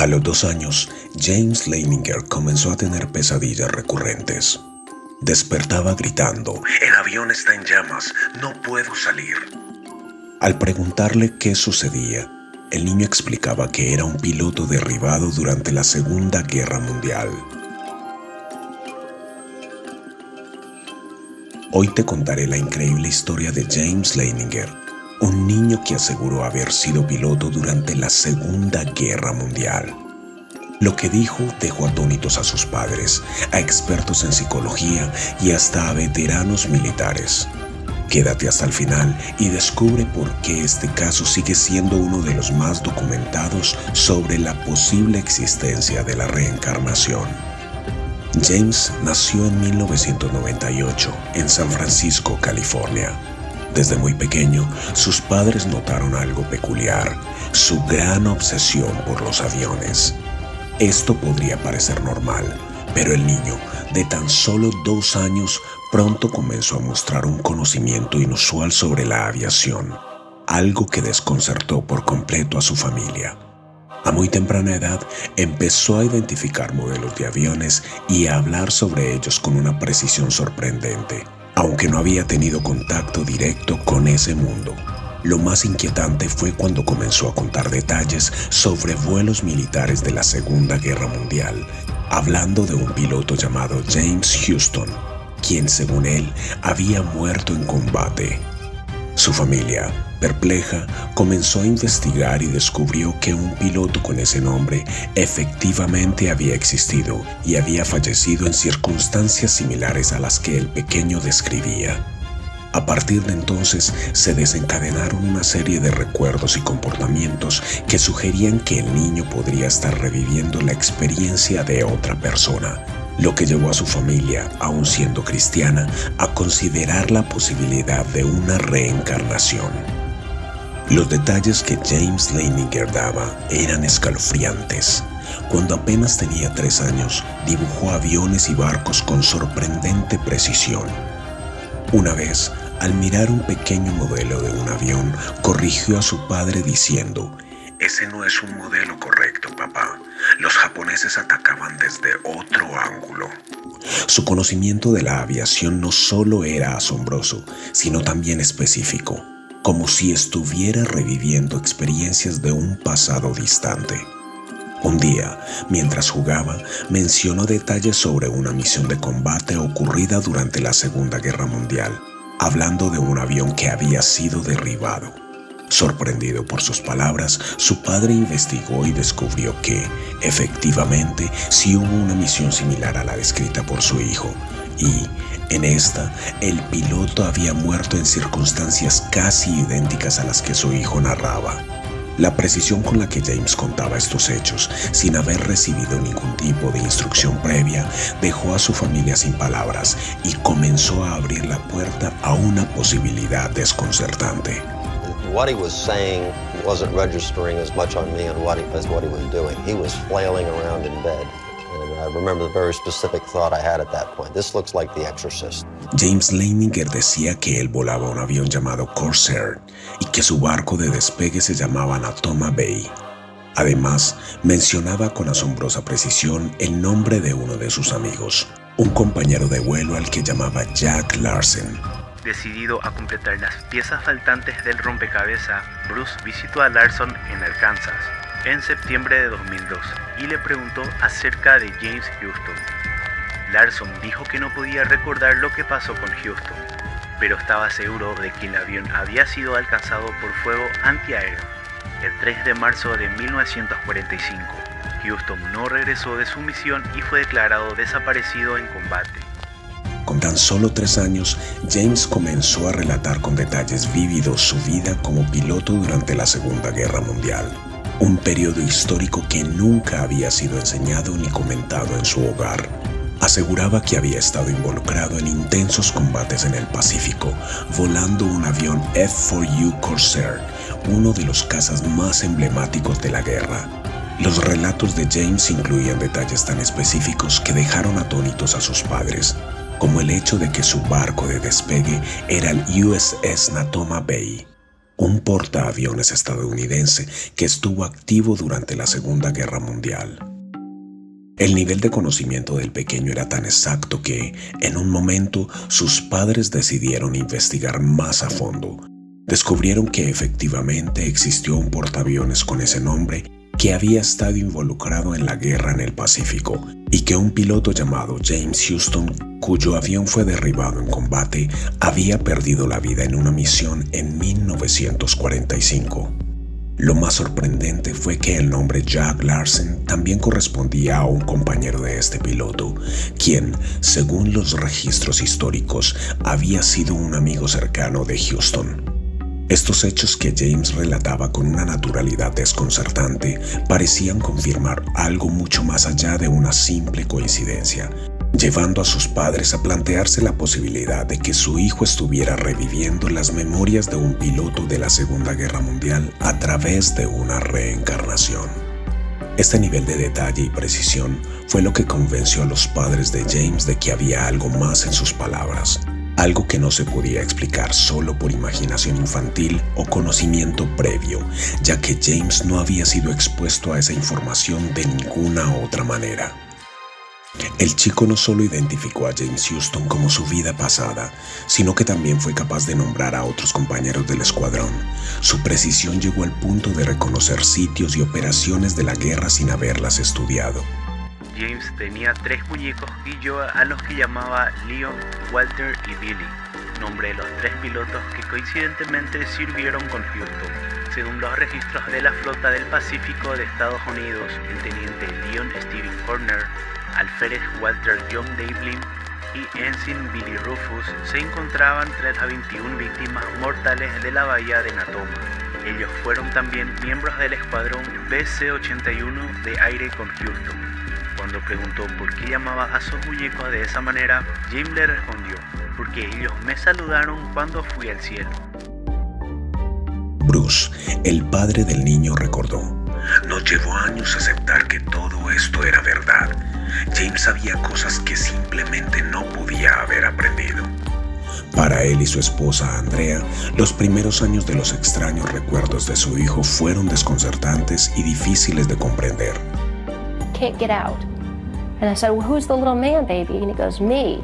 A los 2 años, James Leininger comenzó a tener pesadillas recurrentes. Despertaba gritando: «El avión está en llamas, no puedo salir». Al preguntarle qué sucedía, el niño explicaba que era un piloto derribado durante la Segunda Guerra Mundial. Hoy te contaré la increíble historia de James Leininger, un niño que aseguró haber sido piloto durante la Segunda Guerra Mundial. Lo que dijo dejó atónitos a sus padres, a expertos en psicología y hasta a veteranos militares. Quédate hasta el final y descubre por qué este caso sigue siendo uno de los más documentados sobre la posible existencia de la reencarnación. James nació en 1998 en San Francisco, California. Desde muy pequeño, sus padres notaron algo peculiar: su gran obsesión por los aviones. Esto podría parecer normal, pero el niño, de tan solo 2 años, pronto comenzó a mostrar un conocimiento inusual sobre la aviación, algo que desconcertó por completo a su familia. A muy temprana edad, empezó a identificar modelos de aviones y a hablar sobre ellos con una precisión sorprendente, aunque no había tenido contacto directo con ese mundo. Lo más inquietante fue cuando comenzó a contar detalles sobre vuelos militares de la Segunda Guerra Mundial, hablando de un piloto llamado James Houston, quien, según él, había muerto en combate. Su familia, perpleja, comenzó a investigar y descubrió que un piloto con ese nombre efectivamente había existido y había fallecido en circunstancias similares a las que el pequeño describía. A partir de entonces se desencadenaron una serie de recuerdos y comportamientos que sugerían que el niño podría estar reviviendo la experiencia de otra persona, lo que llevó a su familia, aun siendo cristiana, a considerar la posibilidad de una reencarnación. Los detalles que James Leininger daba eran escalofriantes. Cuando apenas tenía 3 años, dibujó aviones y barcos con sorprendente precisión. Una vez, al mirar un pequeño modelo de un avión, corrigió a su padre diciendo: «Ese no es un modelo correcto, papá. Los japoneses atacaban desde otro ángulo». Su conocimiento de la aviación no solo era asombroso, sino también específico, como si estuviera reviviendo experiencias de un pasado distante. Un día, mientras jugaba, mencionó detalles sobre una misión de combate ocurrida durante la Segunda Guerra Mundial, hablando de un avión que había sido derribado. Sorprendido por sus palabras, su padre investigó y descubrió que, efectivamente, sí hubo una misión similar a la descrita por su hijo, y, en esta, el piloto había muerto en circunstancias casi idénticas a las que su hijo narraba. La precisión con la que James contaba estos hechos, sin haber recibido ningún tipo de instrucción previa, dejó a su familia sin palabras y comenzó a abrir la puerta a una posibilidad desconcertante. What he was saying wasn't registering as much on me as what he was doing. He was flailing around in bed. And I remember the very specific thought I had at that point. This looks like The Exorcist. James Leininger decía que él volaba un avión llamado Corsair y que su barco de despegue se llamaba Natoma Bay. Además, mencionaba con asombrosa precisión el nombre de uno de sus amigos, un compañero de vuelo al que llamaba Jack Larsen. Decidido a completar las piezas faltantes del rompecabezas, Bruce visitó a Larson en Arkansas en septiembre de 2002 y le preguntó acerca de James Houston. Larson dijo que no podía recordar lo que pasó con Houston, pero estaba seguro de que el avión había sido alcanzado por fuego antiaéreo. El 3 de marzo de 1945, Houston no regresó de su misión y fue declarado desaparecido en combate. Con tan solo 3 años, James comenzó a relatar con detalles vívidos su vida como piloto durante la Segunda Guerra Mundial, un periodo histórico que nunca había sido enseñado ni comentado en su hogar. Aseguraba que había estado involucrado en intensos combates en el Pacífico, volando un avión F-4U Corsair, uno de los cazas más emblemáticos de la guerra. Los relatos de James incluían detalles tan específicos que dejaron atónitos a sus padres, como el hecho de que su barco de despegue era el USS Natoma Bay. un portaaviones estadounidense que estuvo activo durante la Segunda Guerra Mundial. El nivel de conocimiento del pequeño era tan exacto que, en un momento, sus padres decidieron investigar más a fondo. Descubrieron que efectivamente existió un portaaviones con ese nombre que había estado involucrado en la guerra en el Pacífico y que un piloto llamado James Houston, cuyo avión fue derribado en combate, había perdido la vida en una misión en 1945. Lo más sorprendente fue que el nombre Jack Larsen también correspondía a un compañero de este piloto, quien, según los registros históricos, había sido un amigo cercano de Houston. Estos hechos que James relataba con una naturalidad desconcertante parecían confirmar algo mucho más allá de una simple coincidencia, llevando a sus padres a plantearse la posibilidad de que su hijo estuviera reviviendo las memorias de un piloto de la Segunda Guerra Mundial a través de una reencarnación. Este nivel de detalle y precisión fue lo que convenció a los padres de James de que había algo más en sus palabras, algo que no se podía explicar solo por imaginación infantil o conocimiento previo, ya que James no había sido expuesto a esa información de ninguna otra manera. El chico no solo identificó a James Houston como su vida pasada, sino que también fue capaz de nombrar a otros compañeros del escuadrón. Su precisión llegó al punto de reconocer sitios y operaciones de la guerra sin haberlas estudiado. James tenía 3 muñecos guillo a los que llamaba Leon, Walter y Billy, nombre de los 3 pilotos que coincidentemente sirvieron con Houston. Según los registros de la Flota del Pacífico de Estados Unidos, el teniente Leon Steven Horner, alférez Walter John Devlin y ensign Billy Rufus se encontraban entre las 21 víctimas mortales de la bahía de Natoma. Ellos fueron también miembros del escuadrón BC-81 de aire con Houston. Cuando preguntó por qué llamaba a sus muñecos de esa manera, James le respondió: porque ellos me saludaron cuando fui al cielo. Bruce, el padre del niño, recordó: nos llevó años aceptar que todo esto era verdad. James sabía cosas que simplemente no podía haber aprendido. Para él y su esposa Andrea, los primeros años de los extraños recuerdos de su hijo fueron desconcertantes y difíciles de comprender. Can't get out. And I said, well, who's the little man, baby? And he goes, me.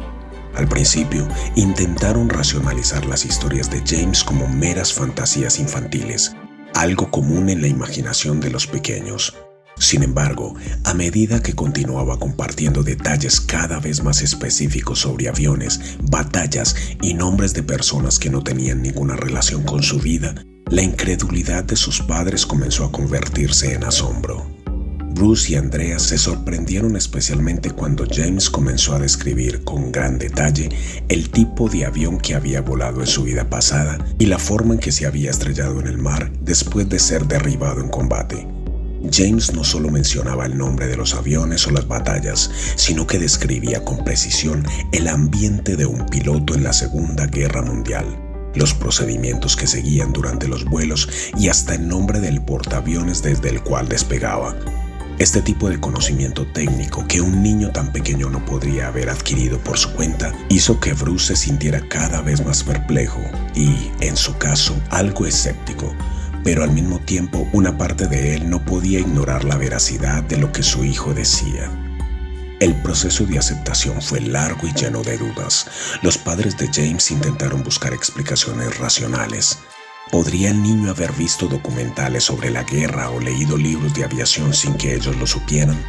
Al principio, intentaron racionalizar las historias de James como meras fantasías infantiles, algo común en la imaginación de los pequeños. Sin embargo, a medida que continuaba compartiendo detalles cada vez más específicos sobre aviones, batallas y nombres de personas que no tenían ninguna relación con su vida, la incredulidad de sus padres comenzó a convertirse en asombro. Bruce y Andrea se sorprendieron especialmente cuando James comenzó a describir con gran detalle el tipo de avión que había volado en su vida pasada y la forma en que se había estrellado en el mar después de ser derribado en combate. James no solo mencionaba el nombre de los aviones o las batallas, sino que describía con precisión el ambiente de un piloto en la Segunda Guerra Mundial, los procedimientos que seguían durante los vuelos y hasta el nombre del portaaviones desde el cual despegaba. Este tipo de conocimiento técnico que un niño tan pequeño no podría haber adquirido por su cuenta hizo que Bruce se sintiera cada vez más perplejo y, en su caso, algo escéptico, pero al mismo tiempo una parte de él no podía ignorar la veracidad de lo que su hijo decía. El proceso de aceptación fue largo y lleno de dudas. Los padres de James intentaron buscar explicaciones racionales. ¿Podría el niño haber visto documentales sobre la guerra o leído libros de aviación sin que ellos lo supieran?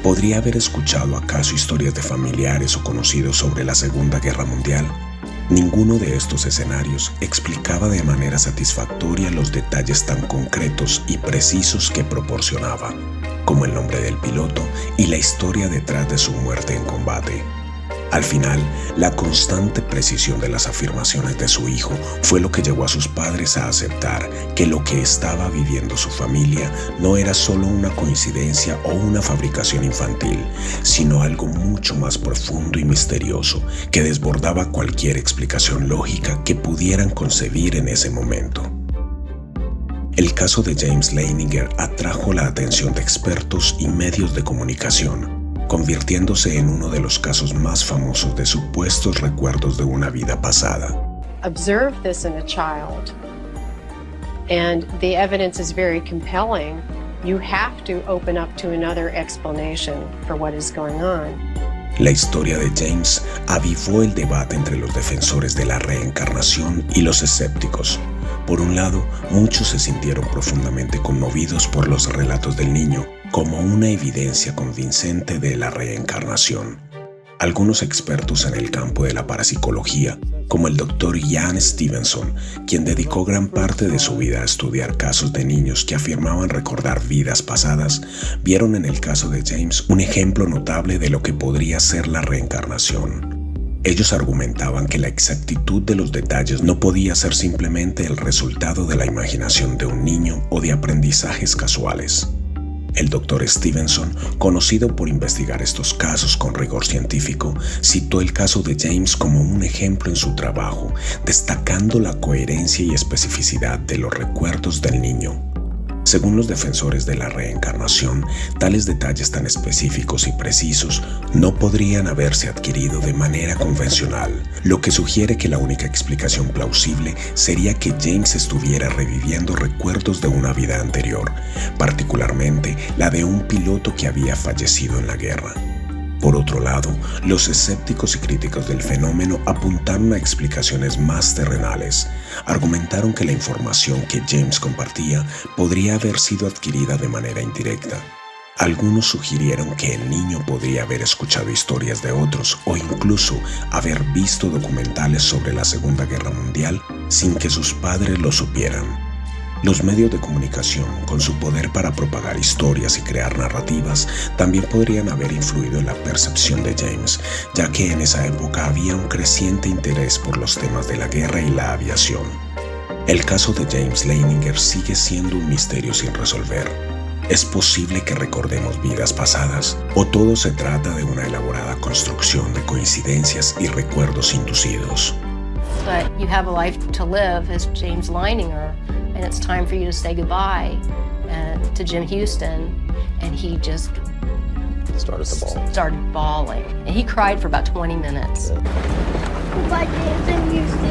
¿Podría haber escuchado acaso historias de familiares o conocidos sobre la Segunda Guerra Mundial? Ninguno de estos escenarios explicaba de manera satisfactoria los detalles tan concretos y precisos que proporcionaba, como el nombre del piloto y la historia detrás de su muerte en combate. Al final, la constante precisión de las afirmaciones de su hijo fue lo que llevó a sus padres a aceptar que lo que estaba viviendo su familia no era solo una coincidencia o una fabricación infantil, sino algo mucho más profundo y misterioso que desbordaba cualquier explicación lógica que pudieran concebir en ese momento. El caso de James Leininger atrajo la atención de expertos y medios de comunicación, convirtiéndose en uno de los casos más famosos de supuestos recuerdos de una vida pasada. Observe this in a child. and the evidence is very compelling, you have to open up to another explanation for what is going on. La historia de James avivó el debate entre los defensores de la reencarnación y los escépticos. Por un lado, muchos se sintieron profundamente conmovidos por los relatos del niño como una evidencia convincente de la reencarnación. Algunos expertos en el campo de la parapsicología, como el Dr. Ian Stevenson, quien dedicó gran parte de su vida a estudiar casos de niños que afirmaban recordar vidas pasadas, vieron en el caso de James un ejemplo notable de lo que podría ser la reencarnación. Ellos argumentaban que la exactitud de los detalles no podía ser simplemente el resultado de la imaginación de un niño o de aprendizajes casuales. El Dr. Stevenson, conocido por investigar estos casos con rigor científico, citó el caso de James como un ejemplo en su trabajo, destacando la coherencia y especificidad de los recuerdos del niño. Según los defensores de la reencarnación, tales detalles tan específicos y precisos no podrían haberse adquirido de manera convencional, lo que sugiere que la única explicación plausible sería que James estuviera reviviendo recuerdos de una vida anterior, particularmente la de un piloto que había fallecido en la guerra. Por otro lado, los escépticos y críticos del fenómeno apuntaron a explicaciones más terrenales. Argumentaron que la información que James compartía podría haber sido adquirida de manera indirecta. Algunos sugirieron que el niño podría haber escuchado historias de otros o incluso haber visto documentales sobre la Segunda Guerra Mundial sin que sus padres lo supieran. Los medios de comunicación, con su poder para propagar historias y crear narrativas, también podrían haber influido en la percepción de James, ya que en esa época había un creciente interés por los temas de la guerra y la aviación. El caso de James Leininger sigue siendo un misterio sin resolver. ¿Es posible que recordemos vidas pasadas? ¿O todo se trata de una elaborada construcción de coincidencias y recuerdos inducidos? But you have a life to live as James Leininger, and it's time for you to say goodbye to Jim Houston, and he just started bawling. And he cried for about 20 minutes. Goodbye, James and Houston.